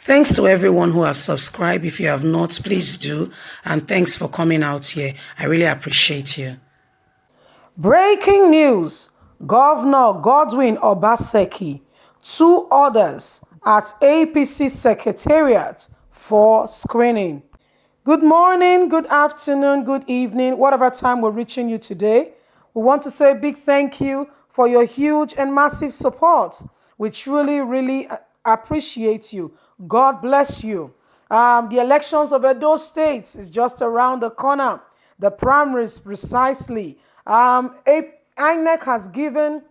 Thanks to everyone who have subscribed. If you have not, please do. And thanks for coming out here. I really appreciate you. Breaking news. Governor Godwin Obaseki, 2 others at APC Secretariat for screening. Good morning, good afternoon, good evening, whatever time we're reaching you today. We want to say a big thank you for your huge and massive support. We truly, really appreciate you. God bless you. The elections of Edo State is just around the corner. The primaries precisely. INEC has given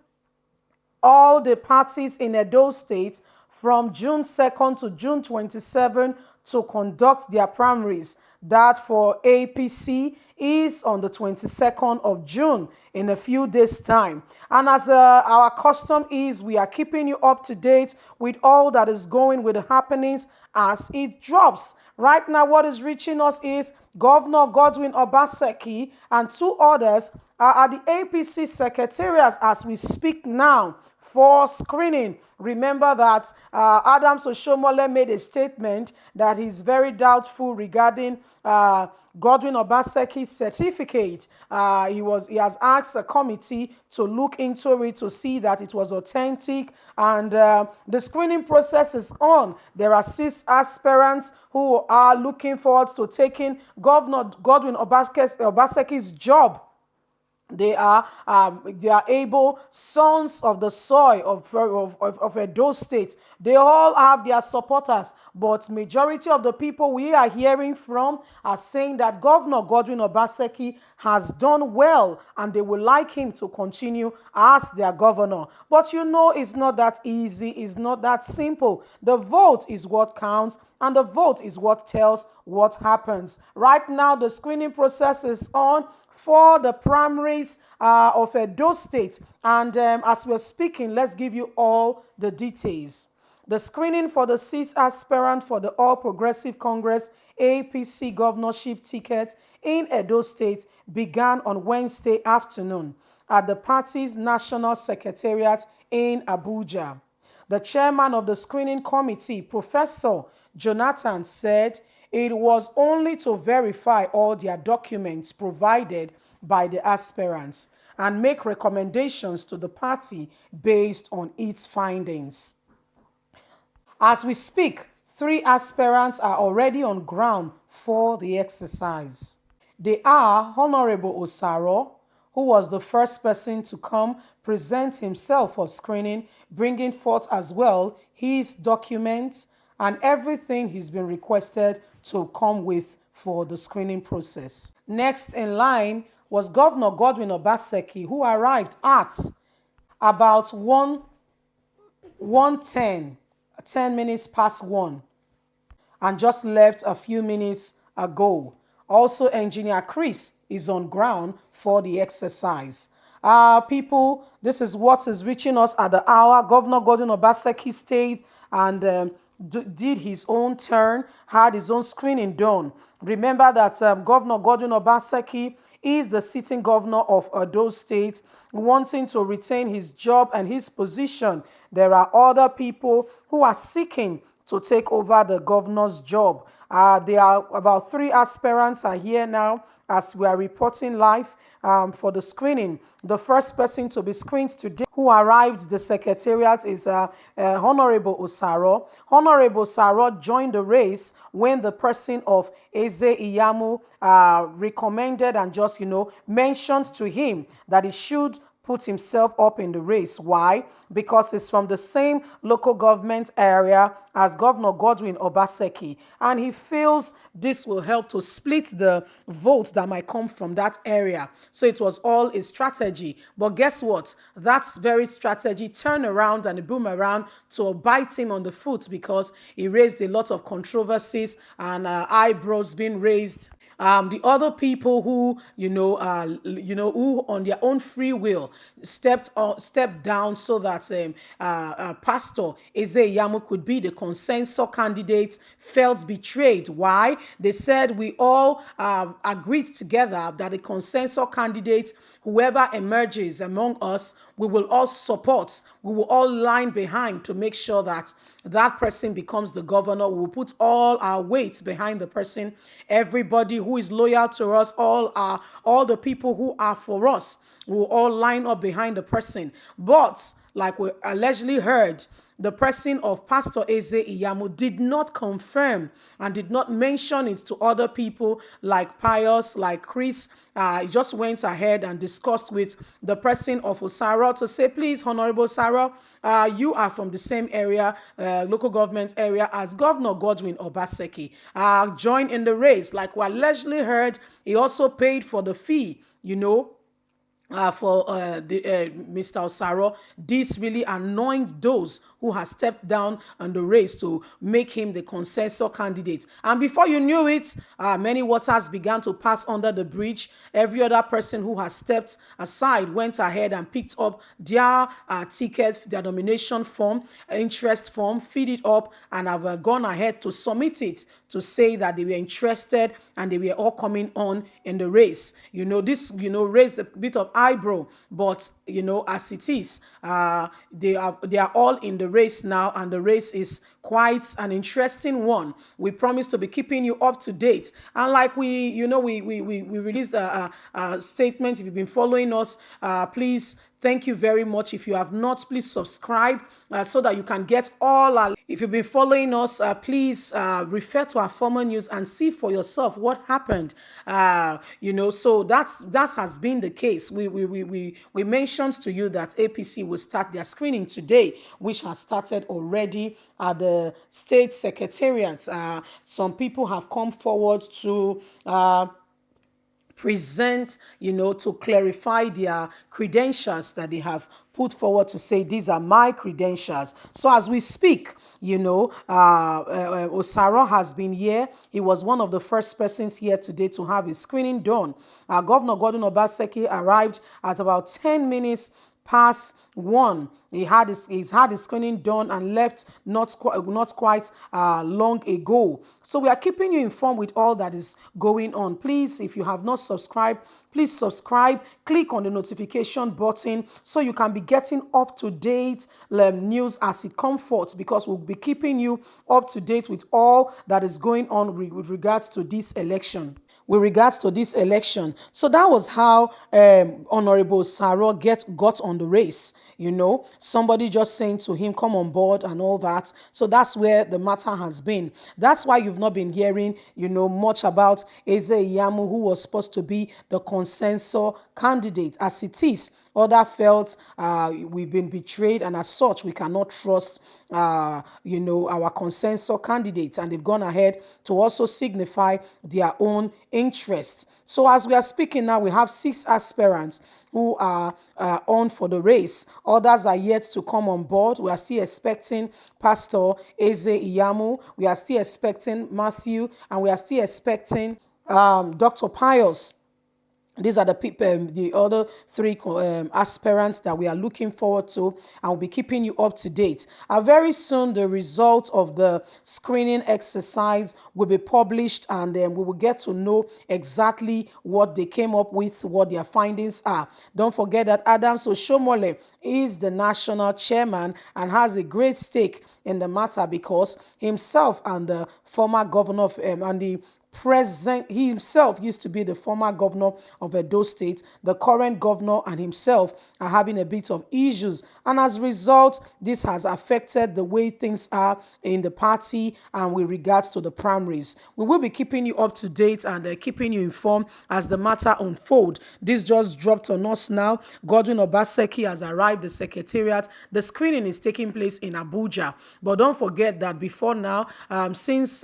all the parties in Edo State from June 2nd to June 27 to conduct their primaries. That for APC is on the 22nd of June in a few days' time. And as our custom is, we are keeping you up to date with all that is going with the happenings as it drops. Right now, what is reaching us is Governor Godwin Obaseki and 2 others are at the APC Secretariat as we speak now for screening. Remember that Adams Oshomole made a statement that he's very doubtful regarding Godwin Obaseki's certificate. He has asked the committee to look into it to see that it was authentic, and the screening process is on. There are 6 aspirants who are looking forward to taking Governor Godwin Obaseki's job. They are able sons of the soil of Edo State. They all have their supporters, but majority of the people we are hearing from are saying that Governor Godwin Obaseki has done well and they would like him to continue as their governor. But you know, it's not that easy, it's not that simple. The vote is what counts, and the vote is what tells what happens. Right now, the screening process is on for the primaries of Edo State. And as we're speaking, let's give you all the details. The screening for the 6 aspirants for the All Progressive Congress APC governorship ticket in Edo State began on Wednesday afternoon at the party's National Secretariat in Abuja. The chairman of the screening committee, Professor Jonathan, said it was only to verify all their documents provided by the aspirants and make recommendations to the party based on its findings. As we speak, 3 aspirants are already on ground for the exercise. They are Honorable Osaro, who was the first person to come present himself for screening, bringing forth as well his documents and everything he's been requested to come with for the screening process. Next in line was Governor Godwin Obaseki, who arrived at about 10 minutes past 1 and just left a few minutes ago. Also, Engineer Chris is on ground for the exercise. People, this is what is reaching us at the hour. Governor Godwin Obaseki stayed and did his own turn, had his own screening done. Remember that Governor Godwin Obaseki is the sitting governor of Edo State, wanting to retain his job and his position. There are other people who are seeking to take over the governor's job. There are about 3 aspirants are here now as we are reporting live for the screening. The first person to be screened today who arrived the secretariat is Honorable Osaro. Honorable Osaro joined the race when the person of Eze Iyamu recommended and just, mentioned to him that he should put himself up in the race. Why? Because it's from the same local government area as Governor Godwin Obaseki, and he feels this will help to split the votes that might come from that area. So it was all a strategy. But guess what? That very strategy turned around and boomerang to bite him on the foot because he raised a lot of controversies and eyebrows being raised. The other people who, who on their own free will stepped down so that Pastor Eze Iyamu could be the consensus candidate felt betrayed. Why? They said we all agreed together that the consensus candidate, whoever emerges among us, we will all support, we will all line behind to make sure that that person becomes the governor. We will put all our weight behind the person. Everybody who is loyal to us, all the people who are for us, will all line up behind the person. But like we allegedly heard, the person of Pastor Eze Iyamu did not confirm and did not mention it to other people like Pius, like Chris. He just went ahead and discussed with the person of Osaro to say, please, Honorable Osaro, you are from the same area, local government area as Governor Godwin Obaseki. Join in the race. Like we allegedly heard, he also paid for the fee, for Mr. Osaro. This really annoyed those who have stepped down on the race to make him the consensus candidate. And before you knew it, many waters began to pass under the bridge. Every other person who has stepped aside went ahead and picked up their ticket, their nomination form, interest form, feed it up, and have gone ahead to submit it to say that they were interested and they were all coming on in the race. This raised a bit of eyebrow, but as it is, they are all in the race now, and the race is quite an interesting one. We promise to be keeping you up to date, and like we released a statement. If you've been following us, please. Thank you very much. If you have not, please subscribe so that you can get all our. If you've been following us, please refer to our former news and see for yourself what happened. So that has been the case. We mentioned to you that APC will start their screening today, which has started already at the state secretariat. Some people have come forward to present, to clarify their credentials that they have put forward to say, these are my credentials. So as we speak, Osaro has been here. He was one of the first persons here today to have his screening done. Governor Gordon Obaseki arrived at about 10 minutes past 1. He's had his screening done and left not quite long ago. So we are keeping you informed with all that is going on. Please, if you have not subscribed, please subscribe. Click on the notification button so you can be getting up to date news as it comes forth, because we'll be keeping you up to date with all that is going on with regards to this election. So that was how Honorable Saro got on the race. Somebody just saying to him, come on board and all that. So that's where the matter has been. That's why you've not been hearing, much about Eze Iyamu, who was supposed to be the consensus candidate. As it is, others felt we've been betrayed, and as such, we cannot trust, our consensus candidates, and they've gone ahead to also signify their own interest. So as we are speaking now, we have 6 aspirants who are on for the race. Others are yet to come on board. We are still expecting Pastor Eze Iyamu. We are still expecting Matthew, and we are still expecting Dr. Pius. These are the people, the other 3 aspirants that we are looking forward to, and we'll be keeping you up to date. Very soon, the result of the screening exercise will be published, and then we will get to know exactly what they came up with, what their findings are. Don't forget that Adams Oshomole is the national chairman and has a great stake in the matter, because himself and the former governor of he himself used to be the former governor of Edo State. The current governor and himself are having a bit of issues, and as a result, this has affected the way things are in the party and with regards to the primaries. We will be keeping you up to date and keeping you informed as the matter unfolds. This just dropped on us now. Godwin Obaseki has arrived, the Secretariat. The screening is taking place in Abuja, but don't forget that before now, since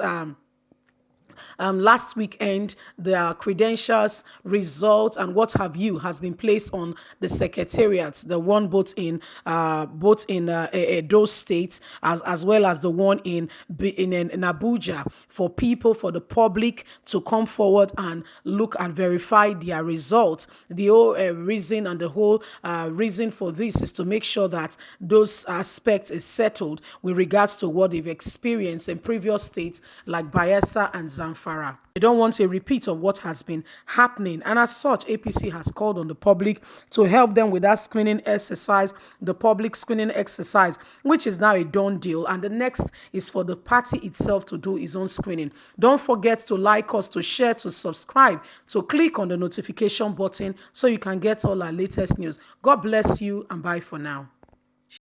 last weekend, the credentials, results, and what have you has been placed on the secretariats. The one both in Edo State as well as the one in Abuja, for people, for the public to come forward and look and verify their results. The whole reason and the whole reason for this is to make sure that those aspects is settled with regards to what they've experienced in previous states like Bayelsa and Zamfara. Zamfara. They don't want a repeat of what has been happening. And as such, APC has called on the public to help them with that screening exercise, the public screening exercise, which is now a done deal. And the next is for the party itself to do its own screening. Don't forget to like us, to share, to subscribe, to click on the notification button so you can get all our latest news. God bless you and bye for now.